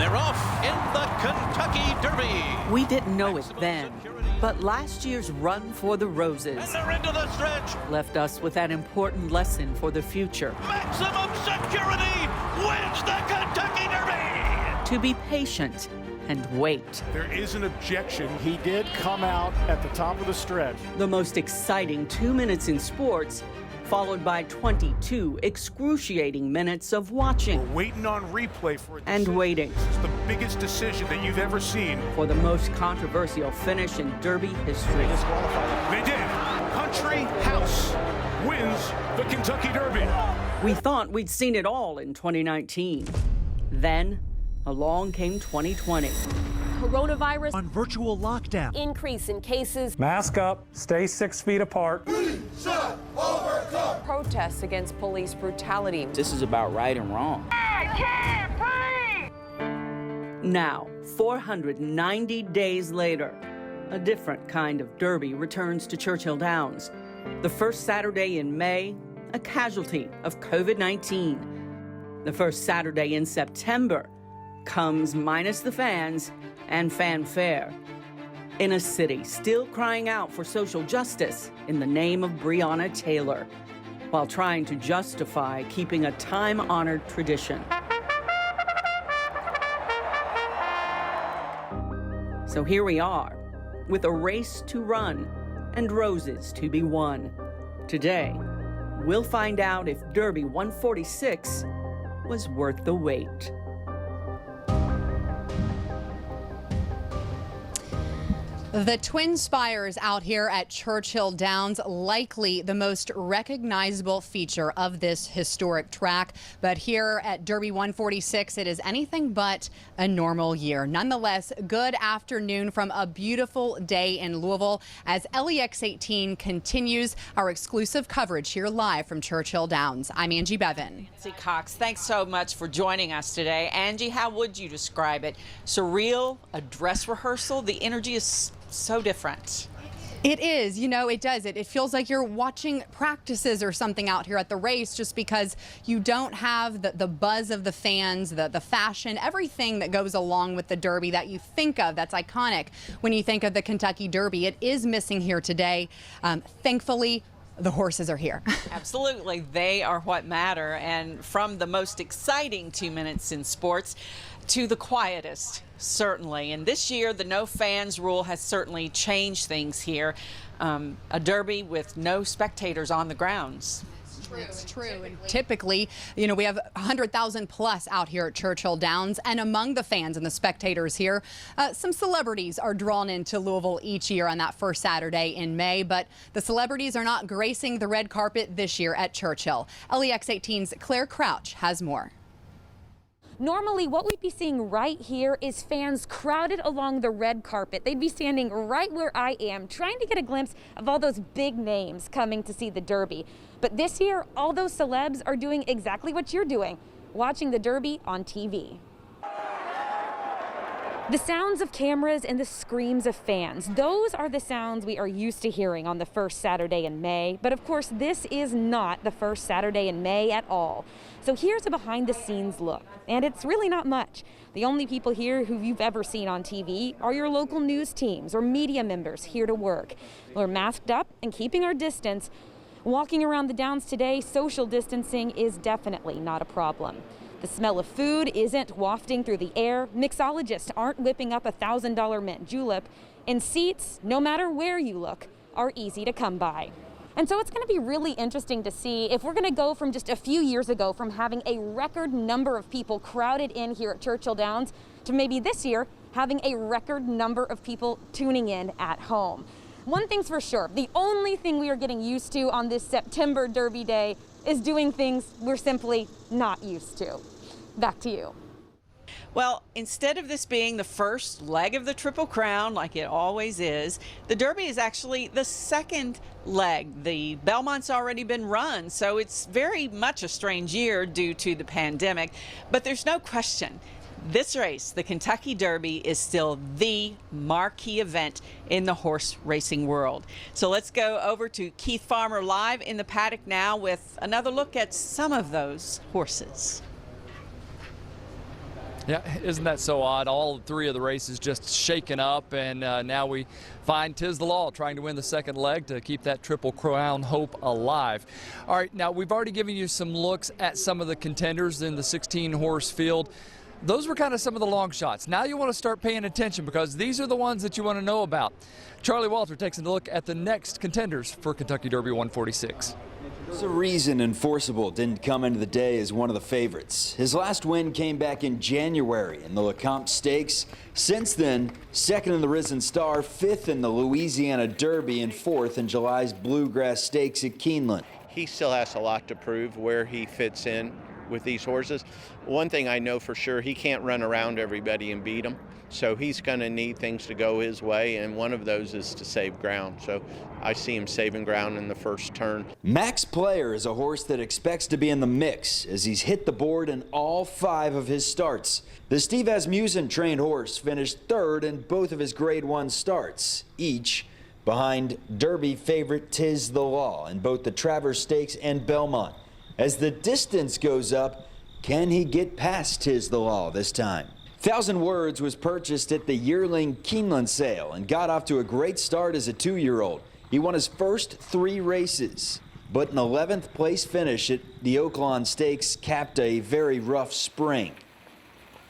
They're off in the Kentucky Derby. We didn't know it then, but last year's run for the roses And they're into the stretch. left us with an important lesson for the future. Maximum Security wins the Kentucky Derby. To be patient and wait. There is an objection. He did come out at the top of the stretch. The most exciting 2 minutes in sports, followed by 22 excruciating minutes of watching We're waiting on replay for it. and waiting This is the biggest decision that you've ever seen. for the most controversial finish in Derby history. They did. Country House wins the Kentucky Derby. We thought we'd seen it all in 2019. Then, along came 2020. Coronavirus, on virtual lockdown. increase in cases, Mask up, stay 6 feet apart. protests against police brutality. This is about right and wrong. Now, 490 days later, a different kind of Derby returns to Churchill Downs. The first Saturday in May, a casualty of COVID-19. The first Saturday in September comes minus the fans and fanfare. In a city still crying out for social justice in the name of Breonna Taylor, while trying to justify keeping a time-honored tradition. So here we are, with a race to run and roses to be won. Today, we'll find out if Derby 146 was worth the wait. The Twin Spires out here at Churchill Downs, likely the most recognizable feature of this historic track. But here at Derby 146, it is anything but a normal year. Nonetheless, good afternoon from a beautiful day in Louisville as LEX-18 continues our exclusive coverage here live from Churchill Downs. I'm Angie Bevan. Nancy Cox, thanks so much for joining us today. Angie, how would you describe it? Surreal, a dress rehearsal? The energy is so different. It is, you know, it does. It feels like you're watching practices or something out here at the race just because you don't have the buzz of the fans, the fashion, everything that goes along with the Derby that you think of that's iconic when you think of the Kentucky Derby. It is missing here today. Thankfully, the horses are here. Absolutely, they are what matter. And from the most exciting 2 minutes in sports to the quietest, certainly. And this year, the no fans rule has certainly changed things here. A Derby with no spectators on the grounds. It's true. And typically, you know, we have 100,000 plus out here at Churchill Downs. And among the fans and the spectators here, some celebrities are drawn into Louisville each year on that first Saturday in May. But the celebrities are not gracing the red carpet this year at Churchill. LEX-18's Claire Crouch has more. Normally, what we'd be seeing right here is fans crowded along the red carpet. They'd be standing right where I am, trying to get a glimpse of all those big names coming to see the Derby. But this year, all those celebs are doing exactly what you're doing, watching the Derby on TV. The sounds of cameras and the screams of fans, those are the sounds we are used to hearing on the first Saturday in May. But of course, this is not the first Saturday in May at all. So here's a behind the scenes look, and it's really not much. The only people here who you've ever seen on TV are your local news teams or media members here to work. We're masked up and keeping our distance. Walking around the Downs today, social distancing is definitely not a problem. The smell of food isn't wafting through the air. Mixologists aren't whipping up a $1,000 mint julep. And seats, no matter where you look, are easy to come by. And so it's going to be really interesting to see if we're going to go from just a few years ago from having a record number of people crowded in here at Churchill Downs to maybe this year having a record number of people tuning in at home. One thing's for sure, the only thing we are getting used to on this September Derby Day is doing things we're simply not used to. Back to you. Well, instead of this being the first leg of the Triple Crown, like it always is, the Derby is actually the second leg. The Belmont's already been run, so it's very much a strange year due to the pandemic. But there's no question, this race, the Kentucky Derby, is still the marquee event in the horse racing world. So let's go over to Keith Farmer live in the paddock now with another look at some of those horses. Yeah, isn't that so odd? All three of the races just shaken up, and now we find Tiz the Law trying to win the second leg to keep that Triple Crown hope alive. All right, now we've already given you some looks at some of the contenders in the 16-horse field. Those were kind of some of the long shots. Now you want to start paying attention because these are the ones that you want to know about. Charlie Walter takes a look at the next contenders for Kentucky Derby 146. There's a reason Enforceable didn't come into the day as one of the favorites. His last win came back in January in the Lecomte Stakes. Since then, second in the Risen Star, fifth in the Louisiana Derby, and fourth in July's Bluegrass Stakes at Keeneland. He still has a lot to prove where he fits in with these horses. One thing I know for sure, he can't run around everybody and beat them. So he's going to need things to go his way, and one of those is to save ground. So I see him saving ground in the first turn. Max Player is a horse that expects to be in the mix as he's hit the board in all 5 of his starts. The Steve Asmussen trained horse finished third in both of his Grade 1 starts, each behind Derby favorite Tiz the Law in both the Travers Stakes and Belmont. As the distance goes up, can he get past Tiz the Law this time? 1,000 Words was purchased at the yearling Keeneland sale and got off to a great start as a 2-year-old. He won his first 3 races, but an 11th place finish at the Oaklawn Stakes capped a very rough spring.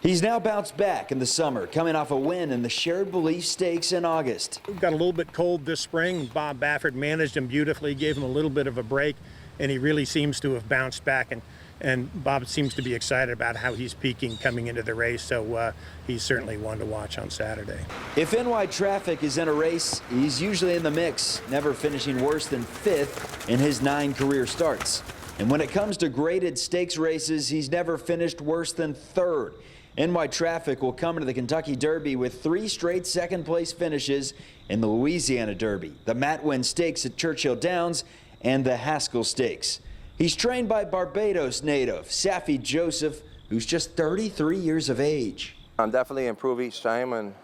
He's now bounced back in the summer, coming off a win in the Shared Belief Stakes in August. We got a little bit cold this spring. Bob Baffert managed him beautifully, gave him a little bit of a break, and he really seems to have bounced back. And Bob seems to be excited about how he's peaking coming into the race, so he's certainly one to watch on Saturday. If NY Traffic is in a race, he's usually in the mix, never finishing worse than 5th in his 9 career starts. And when it comes to graded stakes races, he's never finished worse than 3rd. NY Traffic will come into the Kentucky Derby with 3 straight second-place finishes in the Louisiana Derby, the Matwin Stakes at Churchill Downs, and the Haskell Stakes. He's trained by Barbados native Safi Joseph, who's just 33 years of age. I'm definitely improve each time, and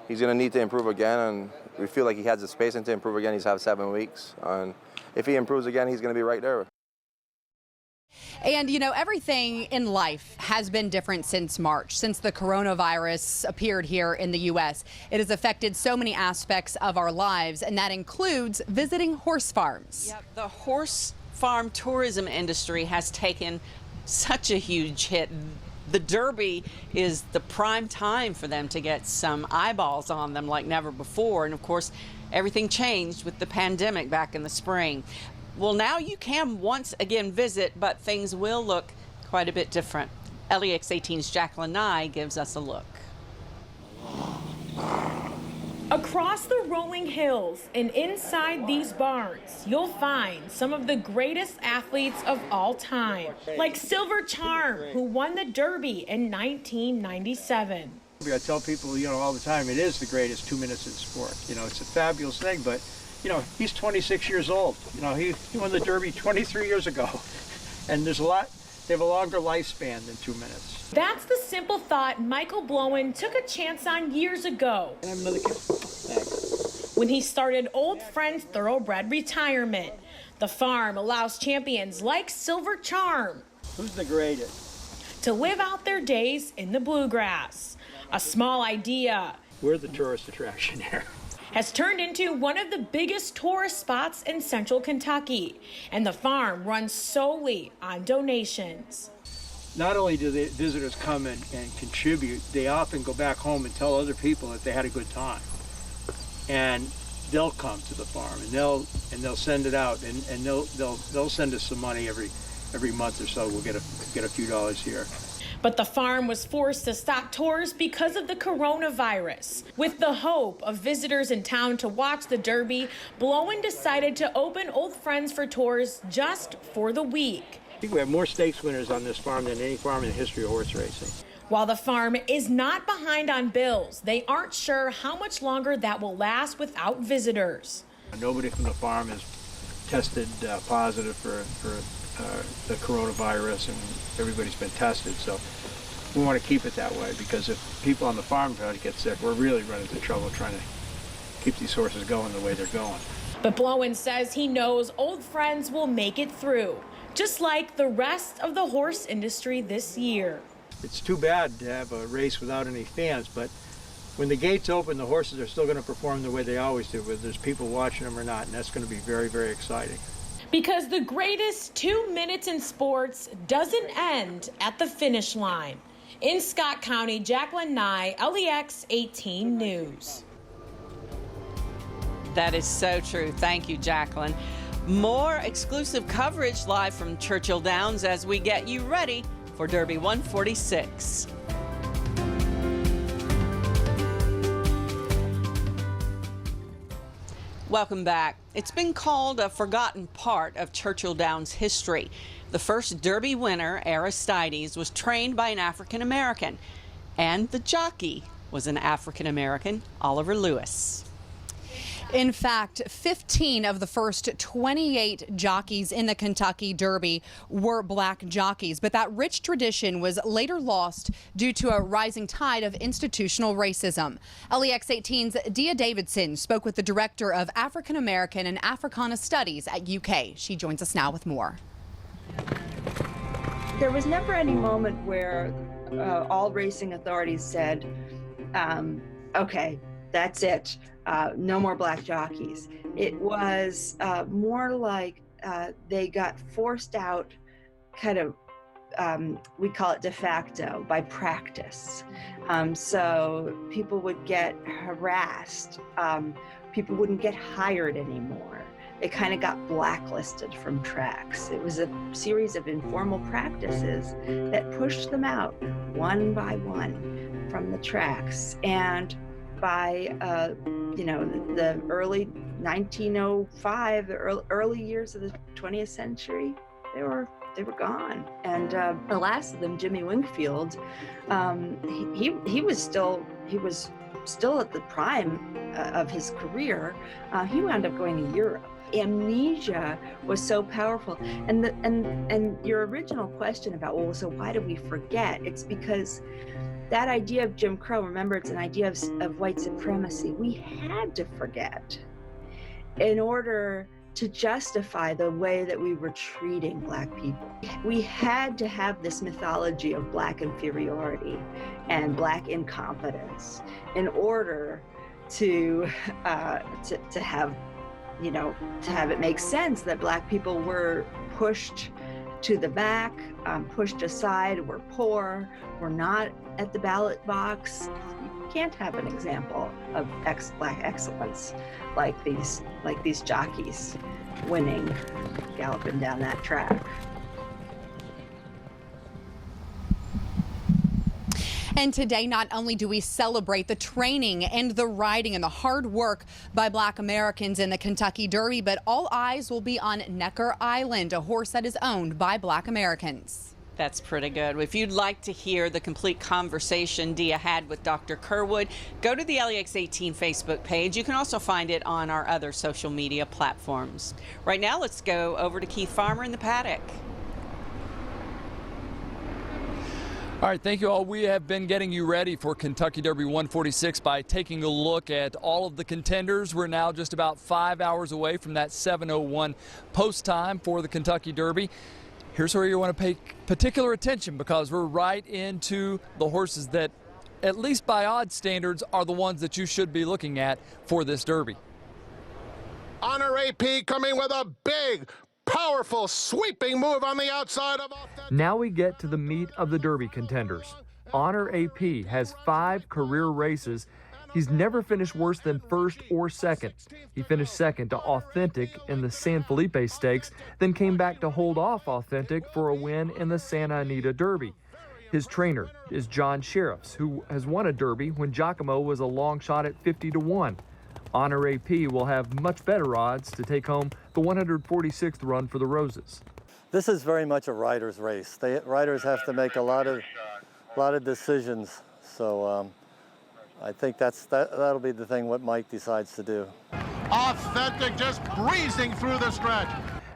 he's going to need to improve again, and we feel like he has the space to improve again. He's had 7 weeks, and if he improves again, he's going to be right there. And, you know, everything in life has been different since March, since the coronavirus appeared here in the U.S. It has affected so many aspects of our lives, and that includes visiting horse farms. Yep, the horse farm tourism industry has taken such a huge hit. The Derby is the prime time for them to get some eyeballs on them like never before. And of course, everything changed with the pandemic back in the spring. Well, now you can once again visit, but things will look quite a bit different. WLEX-18's Jacqueline Nye gives us a look. Across the rolling hills and inside these barns, you'll find some of the greatest athletes of all time, like Silver Charm, who won the Derby in 1997. I tell people, all the time, it is the greatest 2 minutes in sport. It's a fabulous thing, but, he's 26 years old. He won the Derby 23 years ago, and they have a longer lifespan than 2 minutes. That's the simple thought Michael Blowen took a chance on years ago. Can I have another kid? Thanks. When he started Old Friends Thoroughbred Retirement. The farm allows champions like Silver Charm. Who's the greatest? To live out their days in the bluegrass. A small idea. We're the tourist attraction here. Has turned into one of the biggest tourist spots in central Kentucky. And the farm runs solely on donations. Not only do the visitors come and contribute, they often go back home and tell other people that they had a good time. And they'll come to the farm and they'll send it out and they'll send us some money every month or so. We'll get a few dollars here. But the farm was forced to stop tours because of the coronavirus. With the hope of visitors in town to watch the Derby, Blowen decided to open Old Friends for tours just for the week. I think we have more stakes winners on this farm than any farm in the history of horse racing. While the farm is not behind on bills, they aren't sure how much longer that will last without visitors. Nobody from the farm has tested positive for the coronavirus, and everybody's been tested. So we want to keep it that way, because if people on the farm try to get sick, we're really running into trouble trying to keep these horses going the way they're going. But Blowen says he knows Old Friends will make it through, just like the rest of the horse industry this year. it's too bad to have a race without any fans, but when the gates open, the horses are still going to perform the way they always do, whether there's people watching them or not, and that's going to be very, very exciting. Because the greatest 2 minutes in sports doesn't end at the finish line. In Scott County, Jacqueline Nye, LEX-18 News. That is so true. Thank you, Jacqueline. More exclusive coverage live from Churchill Downs as we get you ready for Derby 146. Welcome back. It's been called a forgotten part of Churchill Downs history. The first Derby winner, Aristides, was trained by an African American, and the jockey was an African American, Oliver Lewis. In fact, 15 of the first 28 jockeys in the Kentucky Derby were black jockeys, but that rich tradition was later lost due to a rising tide of institutional racism. LEX-18's Dia Davidson spoke with the director of African American and Africana Studies at UK. She joins us now with more. There was never any moment where all racing authorities said, okay, that's it. No more black jockeys. It was more like they got forced out kind of, we call it de facto, by practice. So people would get harassed. People wouldn't get hired anymore. They kind of got blacklisted from tracks. It was a series of informal practices that pushed them out one by one from the tracks. And by the early 1905, the early years of the 20th century, they were gone. And the last of them, Jimmy Wingfield, he was still at the prime of his career. He wound up going to Europe. Amnesia was so powerful, and your original question about, well, so why do we forget? It's because that idea of Jim Crow, remember, it's an idea of white supremacy. We had to forget in order to justify the way that we were treating black people. We had to have this mythology of black inferiority and black incompetence in order to have it make sense that black people were pushed to the back, pushed aside, were poor, were not at the ballot box. You can't have an example of black excellence like these jockeys winning, galloping down that track. And today, not only do we celebrate the training and the riding and the hard work by black Americans in the Kentucky Derby, but all eyes will be on Necker Island, a horse that is owned by black Americans. That's pretty good. If you'd like to hear the complete conversation Dia had with Dr. Kerwood, go to the LEX-18 Facebook page. You can also find it on our other social media platforms. Right now, let's go over to Keith Farmer in the paddock. All right, thank you all. We have been getting you ready for Kentucky Derby 146 by taking a look at all of the contenders. We're now just about 5 hours away from that 7:01 post time for the Kentucky Derby. Here's where you want to pay particular attention, because we're right into the horses that, at least by odds standards, are the ones that you should be looking at for this Derby. Honor AP coming with a big, powerful, sweeping move on the outside of Authentic. Now we get to the meat of the Derby contenders. Honor AP has 5 career races. He's never finished worse than first or second. He finished second to Authentic in the San Felipe Stakes, then came back to hold off Authentic for a win in the Santa Anita Derby. His trainer is John Sheriffs, who has won a Derby when Giacomo was a long shot at 50-1. Honor AP will have much better odds to take home the 146th run for the Roses. This is very much a rider's race. Riders have to make a lot of decisions. So I think that'll be the thing what Mike decides to do. Authentic just breezing through the stretch.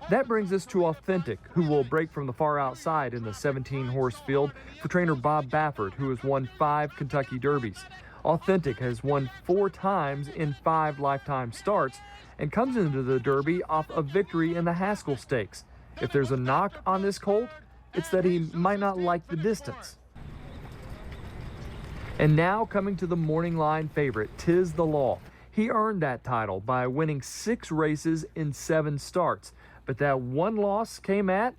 That brings us to Authentic, who will break from the far outside in the 17-horse field for trainer Bob Baffert, who has won 5 Kentucky Derbies. Authentic has won 4 times in 5 lifetime starts and comes into the Derby off a victory in the Haskell Stakes. If there's a knock on this colt, it's that he might not like the distance. And now coming to the morning line favorite, Tiz the Law. He earned that title by winning 6 races in 7 starts. But that one loss came at,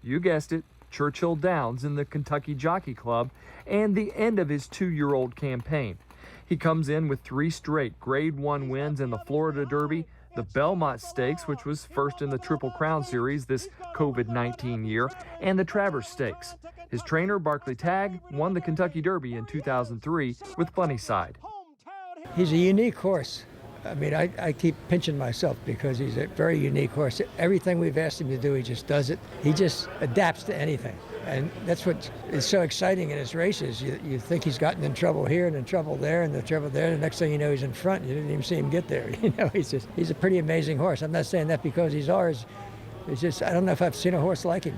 you guessed it, Churchill Downs in the Kentucky Jockey Club and the end of his 2-year-old campaign. He comes in with 3 straight Grade 1 wins in the Florida Derby, the Belmont Stakes, which was first in the Triple Crown Series this COVID-19 year, and the Travers Stakes. His trainer, Barkley Tagg, won the Kentucky Derby in 2003 with Bunnyside. He's a unique horse. I mean, I keep pinching myself because he's a very unique horse. Everything we've asked him to do, he just does it. He just adapts to anything. And that's what is so exciting in his races. You think he's gotten in trouble here and in trouble there and in trouble there. The next thing you know, he's in front. You didn't even see him get there. You know, he's a pretty amazing horse. I'm not saying that because he's ours. It's just, I don't know if I've seen a horse like him.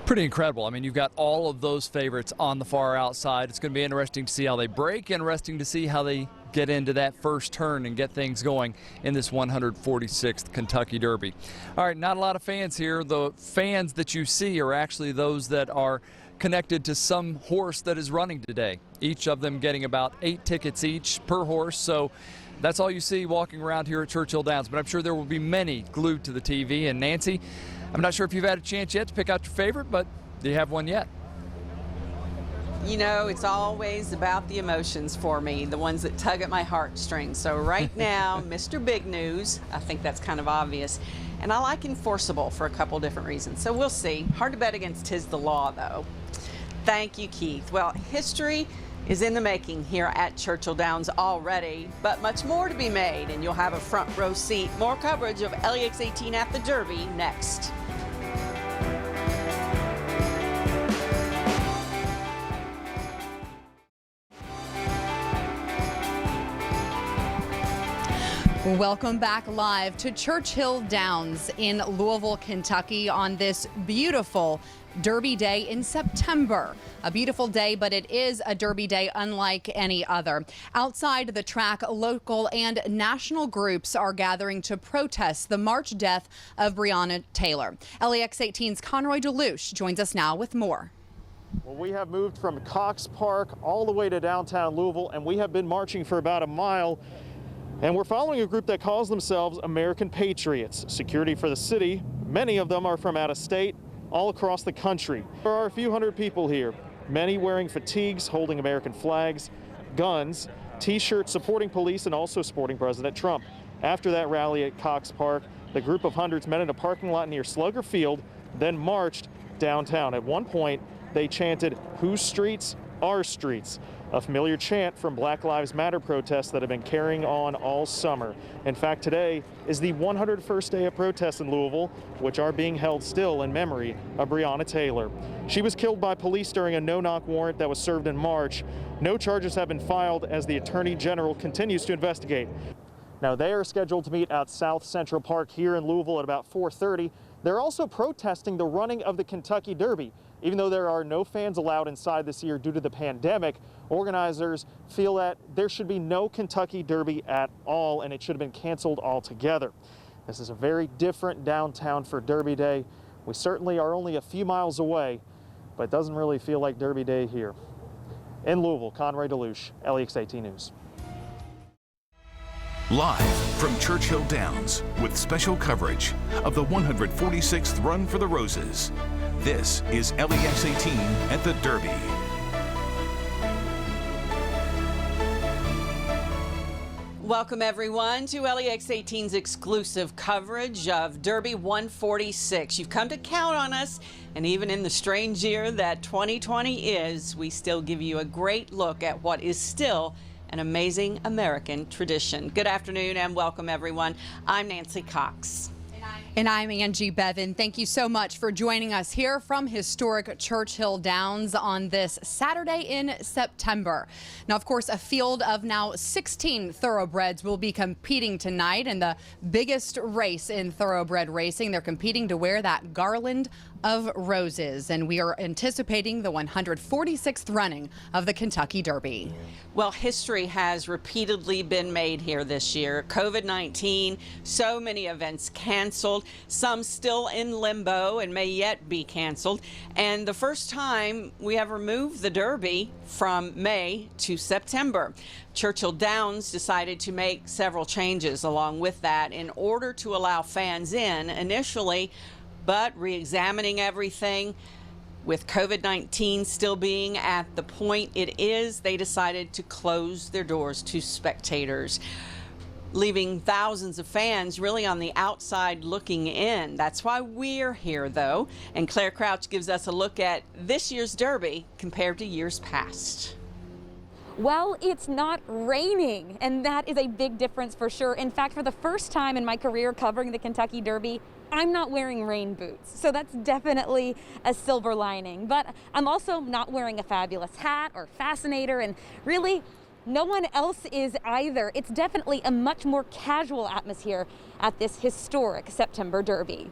Pretty incredible. I mean, you've got all of those favorites on the far outside. It's going to be interesting to see how they break, interesting to see how they get into that first turn and get things going in this 146th Kentucky Derby. All right, not a lot of fans here. The fans that you see are actually those that are connected to some horse that is running today, each of them getting about 8 tickets each per horse. So that's all you see walking around here at Churchill Downs, but I'm sure there will be many glued to the TV. And Nancy, I'm not sure if you've had a chance yet to pick out your favorite, but do you have one yet? You know, it's always about the emotions for me, the ones that tug at my heartstrings. So right now, Mr. Big News, I think that's kind of obvious. And I like Enforceable for a couple different reasons. So we'll see. Hard to bet against Tiz the Law, though. Thank you, Keith. Well, history is in the making here at Churchill Downs already, but much more to be made, and you'll have a front row seat. More coverage of LEX-18 at the Derby next. Welcome back live to Churchill Downs in Louisville, Kentucky on this beautiful Derby day in September. A beautiful day, but it is a Derby day unlike any other. Outside the track, local and national groups are gathering to protest the March death of Breonna Taylor. LEX-18's Conroy DeLuche joins us now with more. Well, we have moved from Cox Park all the way to downtown Louisville, and we have been marching for about a mile. And we're following a group that calls themselves American Patriots. Security for the city, many of them are from out of state, all across the country. There are a few hundred people here, many wearing fatigues, holding American flags, guns, t-shirts supporting police, and also supporting President Trump. After that rally at Cox Park, the group of hundreds met in a parking lot near Slugger Field, then marched downtown. At one point, they chanted, "Whose streets? Our streets," a familiar chant from Black Lives Matter protests that have been carrying on all summer. In fact, today is the 101st day of protests in Louisville, which are being held still in memory of Breonna Taylor. She was killed by police during a no-knock warrant that was served in March. No charges have been filed as the Attorney General continues to investigate. Now, they are scheduled to meet at South Central Park here in Louisville at about 4:30. They're also protesting the running of the Kentucky Derby. Even though there are no fans allowed inside this year due to the pandemic, organizers feel that there should be no Kentucky Derby at all, and it should have been canceled altogether. This is a very different downtown for Derby Day. We certainly are only a few miles away, but it doesn't really feel like Derby Day here. In Louisville, Conroy DeLuche, LEX-18 News. Live from Churchill Downs with special coverage of the 146th Run for the Roses. This is LEX-18 at the Derby. Welcome everyone to LEX-18's exclusive coverage of Derby 146. You've come to count on us, and even in the strange year that 2020 is, we still give you a great look at what is still an amazing American tradition. Good afternoon and welcome everyone. I'm Nancy Cox. And I'm Angie Bevan. Thank you so much for joining us here from historic Churchill Downs on this Saturday in September. Now, of course, a field of now 16 thoroughbreds will be competing tonight in the biggest race in thoroughbred racing. They're competing to wear that garland of roses, and we are anticipating the 146th running of the Kentucky Derby. Well, history has repeatedly been made here this year. COVID-19, so many events canceled. canceled, some still in limbo and may yet be canceled. And the first time we ever moved the Derby from May to September. Churchill Downs decided to make several changes along with that in order to allow fans in initially, but re-examining everything, with COVID-19 still being at the point it is, they decided to close their doors to spectators, leaving thousands of fans really on the outside looking in. That's why we're here, though. And Claire Crouch gives us a look at this year's Derby compared to years past. Well, it's not raining, and that is a big difference for sure. In fact, for the first time in my career covering the Kentucky Derby, I'm not wearing rain boots, so that's definitely a silver lining. But I'm also not wearing a fabulous hat or fascinator, and really, no one else is either. It's definitely a much more casual atmosphere at this historic September Derby.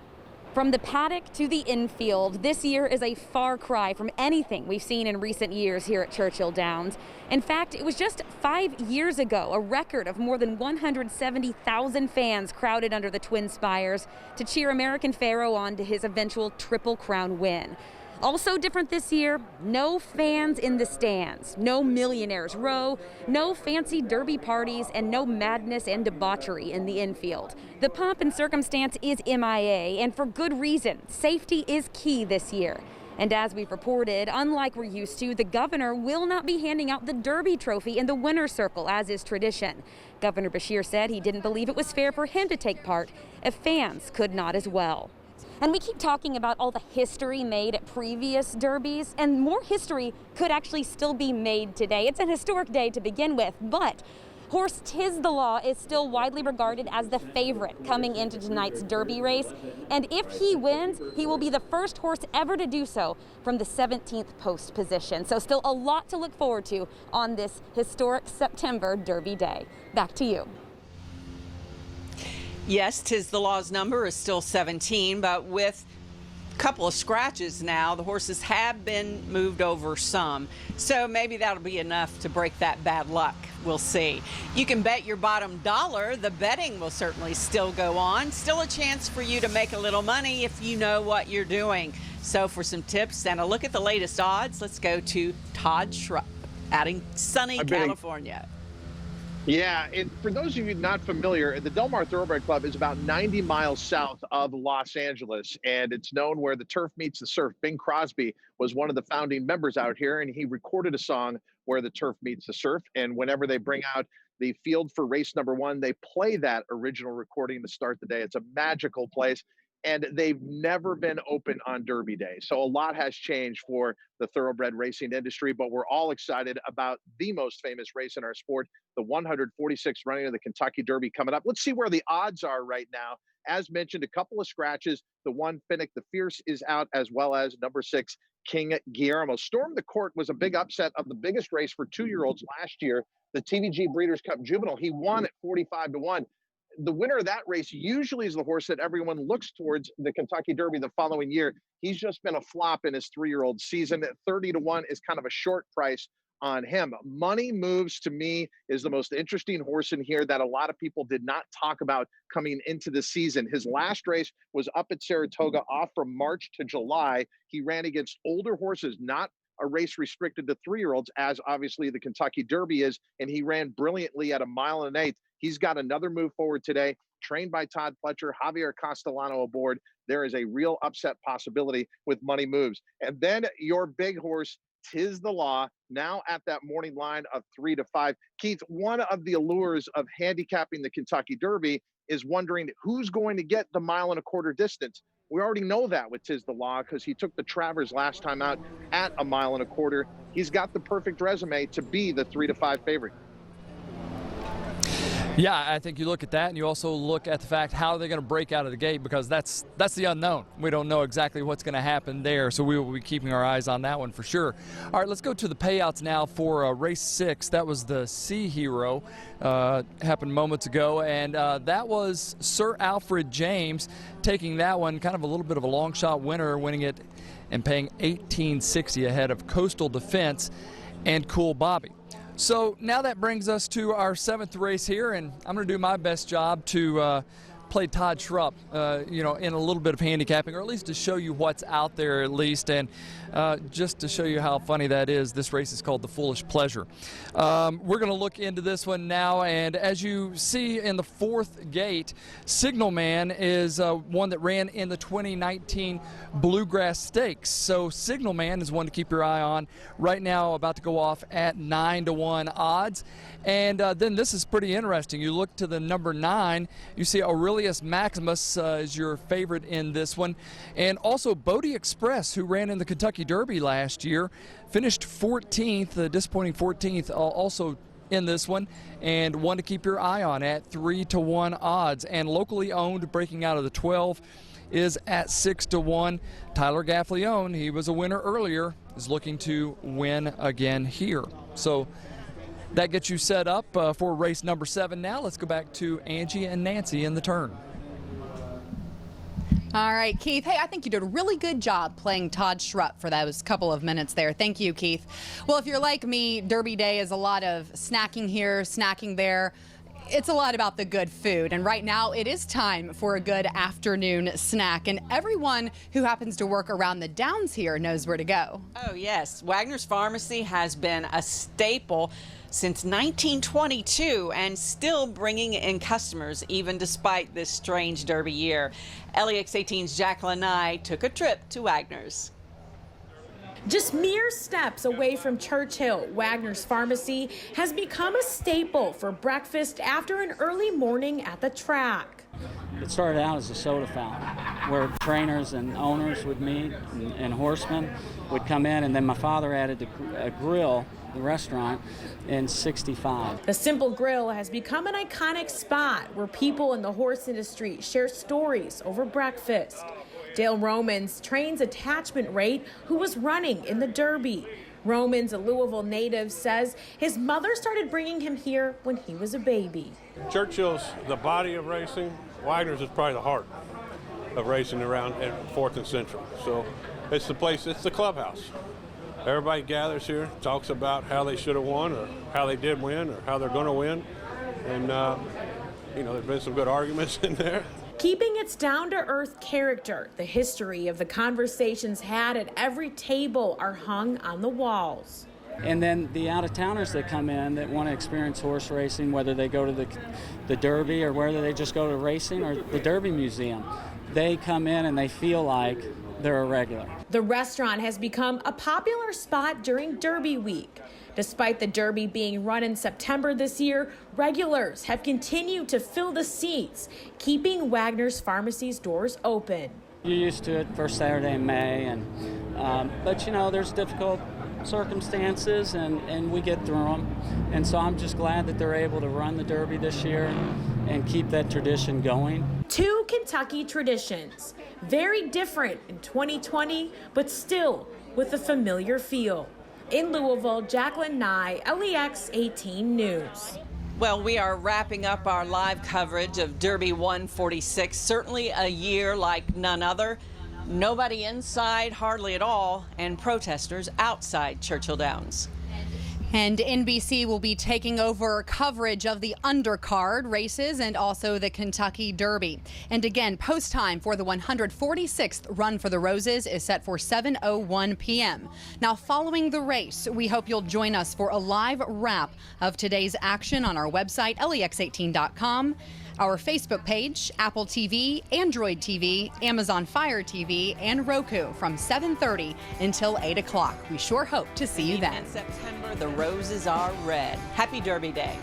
From the paddock to the infield, this year is a far cry from anything we've seen in recent years here at Churchill Downs. In fact, it was just 5 years ago, a record of more than 170,000 fans crowded under the Twin Spires to cheer American Pharoah on to his eventual Triple Crown win. Also different this year, no fans in the stands, no Millionaires Row, no fancy derby parties, and no madness and debauchery in the infield. The pomp and circumstance is MIA, and for good reason. Safety is key this year. And as we've reported, unlike we're used to, the governor will not be handing out the Derby trophy in the winner's circle, as is tradition. Governor Beshear said he didn't believe it was fair for him to take part if fans could not as well. And we keep talking about all the history made at previous derbies, and more history could actually still be made today. It's an historic day to begin with, but horse Tiz the Law is still widely regarded as the favorite coming into tonight's Derby race. And if he wins, he will be the first horse ever to do so from the 17th post position. So still a lot to look forward to on this historic September Derby day. Back to you. Yes, Tiz the Law's number is still 17, but with a couple of scratches now, the horses have been moved over some. So maybe that'll be enough to break that bad luck. We'll see. You can bet your bottom dollar. The betting will certainly still go on. Still a chance for you to make a little money if you know what you're doing. So for some tips and a look at the latest odds, let's go to Todd Schrupp out in sunny California. Yeah, and for those of you not familiar, the Del Mar Thoroughbred Club is about 90 miles south of Los Angeles, and it's known where the turf meets the surf. Bing Crosby was one of the founding members out here, and he recorded a song where the turf meets the surf. And whenever they bring out the field for race number 1, they play that original recording to start the day. It's a magical place. And they've never been open on Derby Day. So a lot has changed for the thoroughbred racing industry, but we're all excited about the most famous race in our sport, the 146th running of the Kentucky Derby coming up. Let's see where the odds are right now. As mentioned, a couple of scratches. The one, Finnick the Fierce, is out, as well as number 6, King Guillermo. Storm the Court was a big upset of the biggest race for 2-year-olds last year, the TVG Breeders' Cup Juvenile. He won at 45-1. The winner of that race usually is the horse that everyone looks towards the Kentucky Derby the following year. He's just been a flop in his 3-year-old season. At 30-1 is kind of a short price on him. Money Moves, to me, is the most interesting horse in here that a lot of people did not talk about coming into the season. His last race was up at Saratoga, off from March to July. He ran against older horses, not a race restricted to 3-year-olds, as obviously the Kentucky Derby is, and he ran brilliantly at 1 1/8 miles. He's got another move forward today, trained by Todd Pletcher, Javier Castellano aboard. There is a real upset possibility with Money Moves. And then your big horse, Tiz the Law, now at that morning line of 3 to 5. Keith, one of the allures of handicapping the Kentucky Derby is wondering who's going to get the 1 1/4 distance. We already know that with Tiz the Law because he took the Travers last time out at 1 1/4 miles. He's got the perfect resume to be the 3 to 5 favorite. Yeah, I think you look at that, and you also look at the fact how they're going to break out of the gate, because that's the unknown. We don't know exactly what's going to happen there, so we will be keeping our eyes on that one for sure. All right, let's go to the payouts now for race 6. That was the Sea Hero, happened moments ago, and that was Sir Alfred James taking that one, kind of a little bit of a long shot winner, winning it and paying $18.60 ahead of Coastal Defense and Cool Bobby. So now that brings us to our 7th race here, and I'm going to do my best job to played Todd Schrupp, in a little bit of handicapping, or at least to show you what's out there at least, and just to show you how funny that is. This race is called the Foolish Pleasure. We're going to look into this one now, and as you see in the fourth gate, Signal Man is one that ran in the 2019 Bluegrass Stakes. So Signal Man is one to keep your eye on right now, about to go off at 9-to-1 odds. And then this is pretty interesting. You look to the number 9, you see Aurelius Maximus is your favorite in this one. And also Bodie Express, who ran in the Kentucky Derby last year, finished 14th, disappointing 14th, also in this one, and one to keep your eye on at 3-to-1 odds. And locally owned, breaking out of the 12, is at 6-to-1. Tyler Gaffleone, he was a winner earlier, is looking to win again here. So that gets you set up for race number 7. Now let's go back to Angie and Nancy in the turn. All right, Keith. Hey, I think you did a really good job playing Todd Schrupp for those couple of minutes there. Thank you, Keith. Well, if you're like me, Derby Day is a lot of snacking here, snacking there. It's a lot about the good food, and right now it is time for a good afternoon snack, and everyone who happens to work around the Downs here knows where to go. Oh yes, Wagner's Pharmacy has been a staple since 1922 and still bringing in customers even despite this strange Derby year. LEX-18's Jacqueline Nye took a trip to Wagner's. Just mere steps away from Churchill, Wagner's Pharmacy has become a staple for breakfast after an early morning at the track. It started out as a soda fountain where trainers and owners would meet and horsemen would come in, and then my father added a grill, the restaurant, in '65. The Simple Grill has become an iconic spot where people in the horse industry share stories over breakfast. Dale Romans trains attachment rate, who was running in the Derby. Romans, a Louisville native, says his mother started bringing him here when he was a baby. Churchill's the body of racing. Wagner's is probably the heart of racing around at 4th and Central. So it's the place, it's the clubhouse. Everybody gathers here, talks about how they should have won or how they did win or how they're going to win. And, there's been some good arguments in there. Keeping its down-to-earth character, the history of the conversations had at every table are hung on the walls. And then the out-of-towners that come in that want to experience horse racing, whether they go to the Derby or whether they just go to racing or the Derby Museum, they come in and they feel like they're a regular. The restaurant has become a popular spot during Derby week. Despite the Derby being run in September this year, regulars have continued to fill the seats, keeping Wagner's Pharmacy's doors open. You're used to it, first Saturday in May, but there's difficult circumstances and we get through them. And so I'm just glad that they're able to run the Derby this year and keep that tradition going. 2 Kentucky traditions, very different in 2020, but still with a familiar feel. In Louisville, Jacqueline Nye, LEX-18 News. Well, we are wrapping up our live coverage of Derby 146. Certainly a year like none other. Nobody inside, hardly at all, and protesters outside Churchill Downs. And NBC will be taking over coverage of the undercard races and also the Kentucky Derby. And again, post time for the 146th Run for the Roses is set for 7:01 p.m. Now, following the race, we hope you'll join us for a live wrap of today's action on our website, lex18.com. Our Facebook page, Apple TV, Android TV, Amazon Fire TV, and Roku from 7:30 until 8 o'clock. We sure hope to see you then. In September, the roses are red. Happy Derby Day.